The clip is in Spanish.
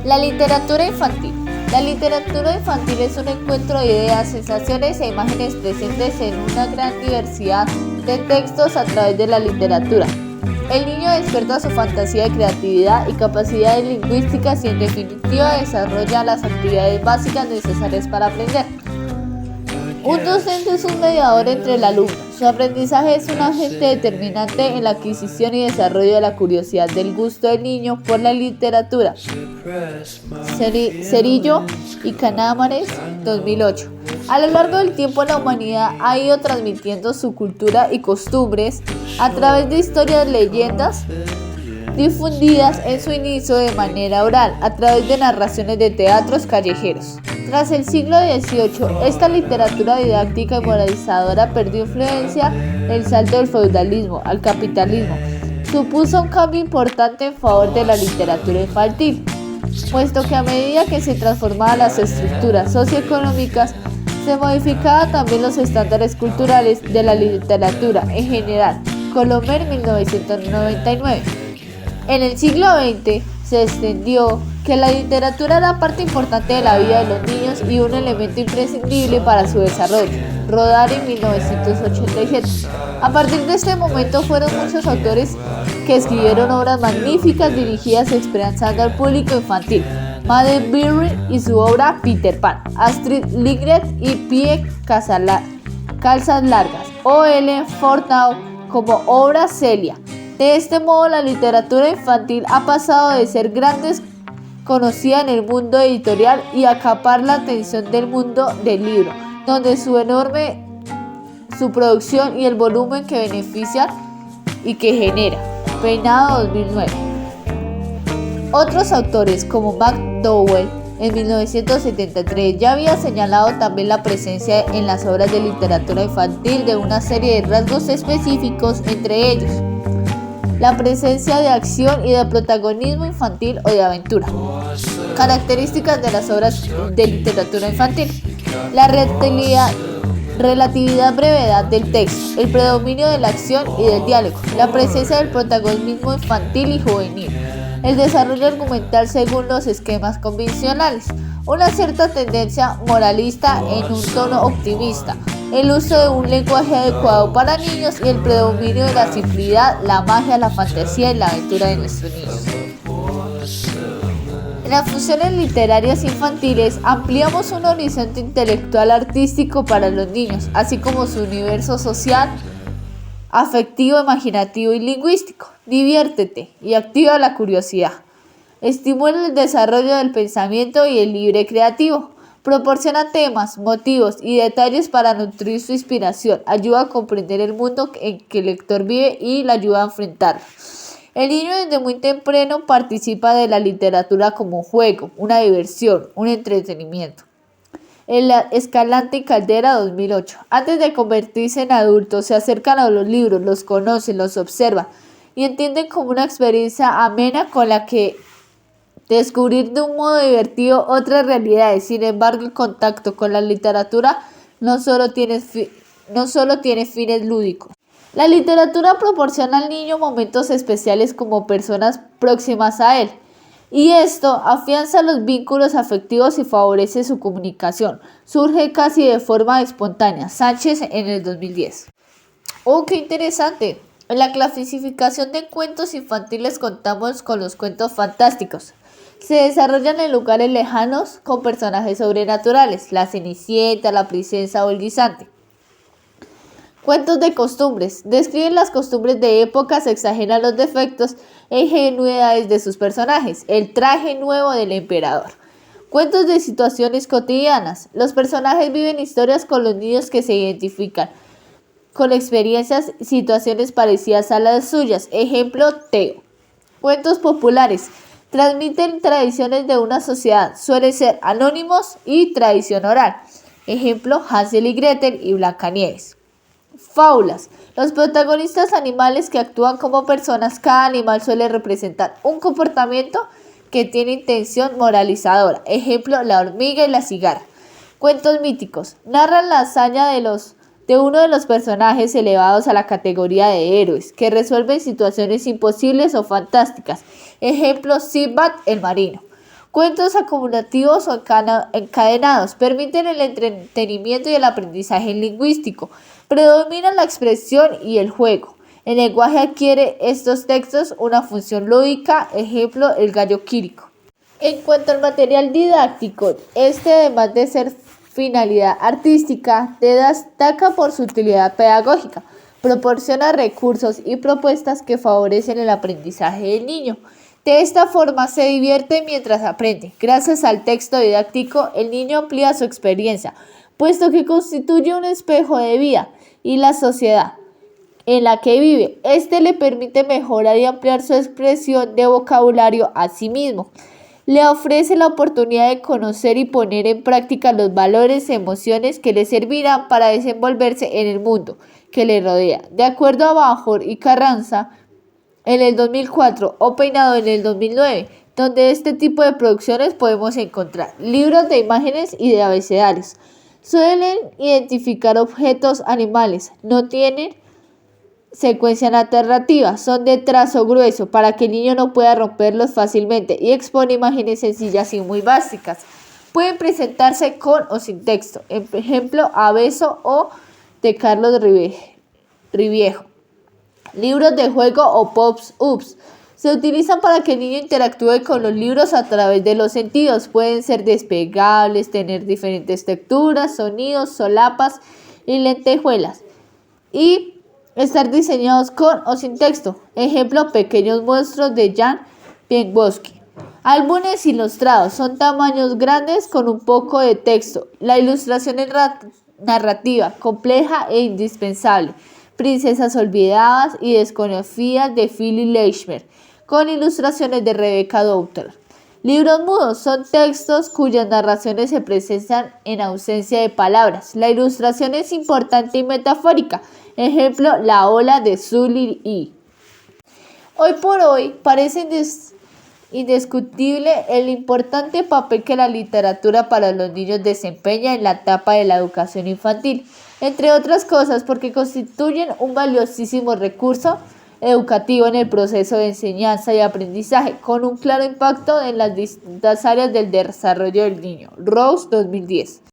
La literatura infantil. La literatura infantil es un encuentro de ideas, sensaciones e imágenes presentes en una gran diversidad de textos a través de la literatura. El niño despierta su fantasía de creatividad y capacidades lingüísticas y en definitiva desarrolla las actividades básicas necesarias para aprender. Un docente es un mediador entre el alumno. Su aprendizaje es un agente determinante en la adquisición y desarrollo de la curiosidad del gusto del niño por la literatura. Cerillo y Canamares, 2008. A lo largo del tiempo la humanidad ha ido transmitiendo su cultura y costumbres a través de historias, leyendas difundidas en su inicio de manera oral, a través de narraciones de teatros callejeros. Tras el siglo XVIII, esta literatura didáctica y moralizadora perdió influencia. El salto del feudalismo al capitalismo supuso un cambio importante en favor de la literatura infantil, puesto que a medida que se transformaban las estructuras socioeconómicas, se modificaban también los estándares culturales de la literatura en general. Colomer, 1999. En el siglo XX se extendió que la literatura era parte importante de la vida de los niños y un elemento imprescindible para su desarrollo. Rodari, 1987. A partir de este momento fueron muchos autores que escribieron obras magníficas dirigidas esperanzando al público infantil. Madeleine Birrie y su obra Peter Pan, Astrid Lindgren y Pie Calzas Largas, o Ellen Fortnau como obra Celia. De este modo, la literatura infantil ha pasado de ser conocida en el mundo editorial y acapar la atención del mundo del libro, donde su producción y el volumen que beneficia y que genera. Peinado, 2009. Otros autores como McDowell en 1973 ya había señalado también la presencia en las obras de literatura infantil de una serie de rasgos específicos, entre ellos la presencia de acción y de protagonismo infantil o de aventura. Características de las obras de literatura infantil: la relatividad brevedad del texto, el predominio de la acción y del diálogo, la presencia del protagonismo infantil y juvenil, el desarrollo argumental según los esquemas convencionales, una cierta tendencia moralista en un tono optimista, el uso de un lenguaje adecuado para niños y el predominio de la simplicidad, la magia, la fantasía y la aventura de nuestros niños. En las funciones literarias infantiles ampliamos un horizonte intelectual artístico para los niños, así como su universo social, afectivo, imaginativo y lingüístico. Diviértete y activa la curiosidad. Estimula el desarrollo del pensamiento y el libre creativo. Proporciona temas, motivos y detalles para nutrir su inspiración. Ayuda a comprender el mundo en que el lector vive y le ayuda a enfrentarlo. El niño desde muy temprano participa de la literatura como un juego, una diversión, un entretenimiento. Escalante y Caldera, 2008. Antes de convertirse en adultos, se acercan a los libros, los conocen, los observan y entienden como una experiencia amena con la que descubrir de un modo divertido otras realidades. Sin embargo, el contacto con la literatura no solo tiene fines lúdicos. La literatura proporciona al niño momentos especiales como personas próximas a él, y esto afianza los vínculos afectivos y favorece su comunicación. Surge casi de forma espontánea. Sánchez en el 2010. ¡Oh, qué interesante! En la clasificación de cuentos infantiles contamos con los cuentos fantásticos. Se desarrollan en lugares lejanos con personajes sobrenaturales, la Cenicienta, la princesa o el guisante. Cuentos de costumbres. Describen las costumbres de épocas, exageran los defectos e ingenuidades de sus personajes. El traje nuevo del emperador. Cuentos de situaciones cotidianas. Los personajes viven historias con los niños que se identifican con experiencias y situaciones parecidas a las suyas. Ejemplo, Teo. Cuentos populares. Transmiten tradiciones de una sociedad. Suelen ser anónimos y tradición oral. Ejemplo, Hansel y Gretel y Blancanieves. Fábulas. Los protagonistas animales que actúan como personas. Cada animal suele representar un comportamiento que tiene intención moralizadora. Ejemplo, la hormiga y la cigarra. Cuentos míticos. Narran la hazaña de uno de los personajes elevados a la categoría de héroes, que resuelven situaciones imposibles o fantásticas. Ejemplo, Sinbad el marino. Cuentos acumulativos o encadenados permiten el entretenimiento y el aprendizaje lingüístico. Predominan la expresión y el juego. El lenguaje adquiere estos textos una función lúdica, ejemplo, el gallo quirico. En cuanto al material didáctico, este además de ser finalidad artística, destaca por su utilidad pedagógica. Proporciona recursos y propuestas que favorecen el aprendizaje del niño. De esta forma se divierte mientras aprende. Gracias al texto didáctico, el niño amplía su experiencia, puesto que constituye un espejo de vida y la sociedad en la que vive. Este le permite mejorar y ampliar su expresión de vocabulario a sí mismo. Le ofrece la oportunidad de conocer y poner en práctica los valores y emociones que le servirán para desenvolverse en el mundo que le rodea. De acuerdo a Bajor y Carranza, en el 2004 o Peinado en el 2009, donde este tipo de producciones podemos encontrar libros de imágenes y de abecedarios. Suelen identificar objetos animales, no tienen secuencia narrativa, son de trazo grueso para que el niño no pueda romperlos fácilmente y expone imágenes sencillas y muy básicas. Pueden presentarse con o sin texto, ejemplo, Abeso o de Carlos Riviejo. Libros de juego o pop-ups. Se utilizan para que el niño interactúe con los libros a través de los sentidos. Pueden ser despegables, tener diferentes texturas, sonidos, solapas y lentejuelas. Y estar diseñados con o sin texto. Ejemplo, Pequeños monstruos de Jan Pieńkowski. Álbumes ilustrados. Son tamaños grandes con un poco de texto. La ilustración es narrativa, compleja e indispensable. Princesas olvidadas y desconocidas de Philip Leishmer, con ilustraciones de Rebecca Dougherty. Libros mudos son textos cuyas narraciones se presentan en ausencia de palabras. La ilustración es importante y metafórica. Ejemplo, La ola de Sully y. Hoy por hoy parece indiscutible el importante papel que la literatura para los niños desempeña en la etapa de la educación infantil, entre otras cosas porque constituyen un valiosísimo recurso educativo en el proceso de enseñanza y aprendizaje, con un claro impacto en las distintas áreas del desarrollo del niño. Rose, 2010.